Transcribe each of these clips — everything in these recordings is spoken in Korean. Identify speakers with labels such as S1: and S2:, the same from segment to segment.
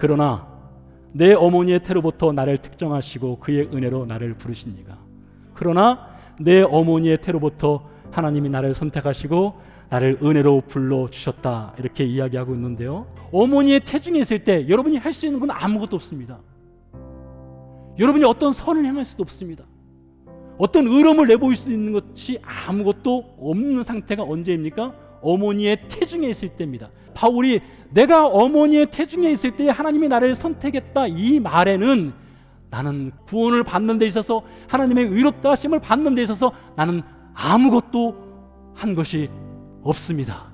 S1: 그러나 내 어머니의 태로부터 나를 특정하시고 그의 은혜로 나를 부르시니가. 그러나 내 어머니의 태로부터 하나님이 나를 선택하시고 나를 은혜로 불러주셨다, 이렇게 이야기하고 있는데요, 어머니의 태중에 있을 때 여러분이 할 수 있는 건 아무것도 없습니다. 여러분이 어떤 선을 행할 수도 없습니다. 어떤 의로움을 내보일 수 있는 것이 아무것도 없는 상태가 언제입니까? 어머니의 태중에 있을 때입니다. 바울이 내가 어머니의 태중에 있을 때 하나님이 나를 선택했다, 이 말에는 나는 구원을 받는 데 있어서, 하나님의 의롭다 하심을 받는 데 있어서 나는 아무것도 한 것이 없습니다.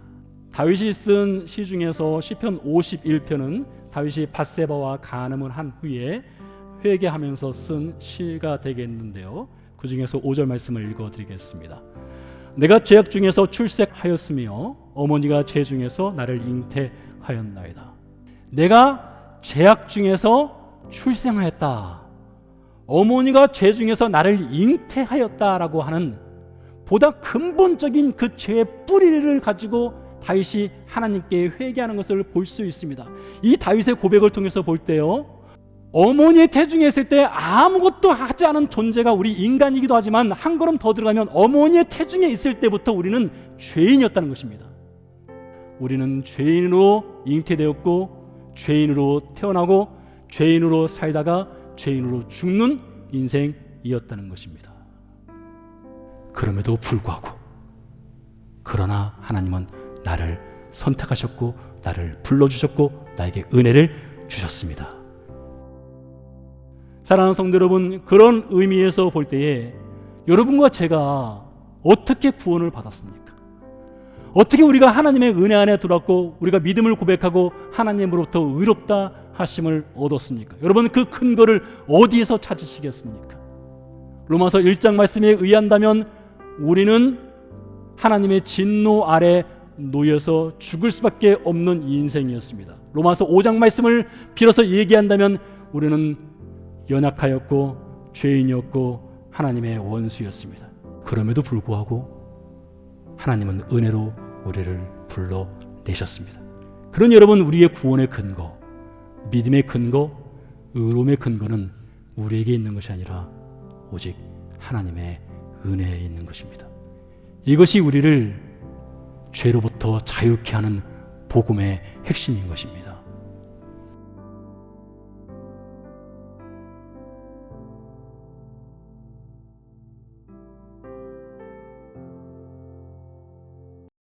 S1: 다윗이 쓴 시 중에서 시편 51편은 다윗이 밧세바와 간음을 한 후에 회개하면서 쓴 시가 되겠는데요, 그 중에서 5절 말씀을 읽어드리겠습니다. 내가 죄악 중에서 출생하였으며 어머니가 죄 중에서 나를 잉태하였나이다. 내가 죄악 중에서 출생하였다, 어머니가 죄 중에서 나를 잉태하였다라고 하는 보다 근본적인 그 죄의 뿌리를 가지고 다윗이 하나님께 회개하는 것을 볼 수 있습니다. 이 다윗의 고백을 통해서 볼 때요, 어머니의 태중에 있을 때 아무것도 하지 않은 존재가 우리 인간이기도 하지만 한 걸음 더 들어가면 어머니의 태중에 있을 때부터 우리는 죄인이었다는 것입니다. 우리는 죄인으로 잉태되었고 죄인으로 태어나고 죄인으로 살다가 죄인으로 죽는 인생이었다는 것입니다. 그럼에도 불구하고, 그러나 하나님은 나를 선택하셨고 나를 불러주셨고 나에게 은혜를 주셨습니다. 사랑하는 성도 여러분, 그런 의미에서 볼 때에 여러분과 제가 어떻게 구원을 받았습니까? 어떻게 우리가 하나님의 은혜 안에 들어왔고 우리가 믿음을 고백하고 하나님으로부터 의롭다 하심을 얻었습니까? 여러분, 그 근거를 어디에서 찾으시겠습니까? 로마서 1장 말씀에 의한다면 우리는 하나님의 진노 아래 놓여서 죽을 수밖에 없는 인생이었습니다. 로마서 5장 말씀을 빌어서 얘기한다면 우리는 연약하였고 죄인이었고 하나님의 원수였습니다. 그럼에도 불구하고 하나님은 은혜로 우리를 불러내셨습니다. 그러니 여러분, 우리의 구원의 근거, 믿음의 근거, 의로움의 근거는 우리에게 있는 것이 아니라 오직 하나님의 은혜에 있는 것입니다. 이것이 우리를 죄로부터 자유케 하는 복음의 핵심인 것입니다.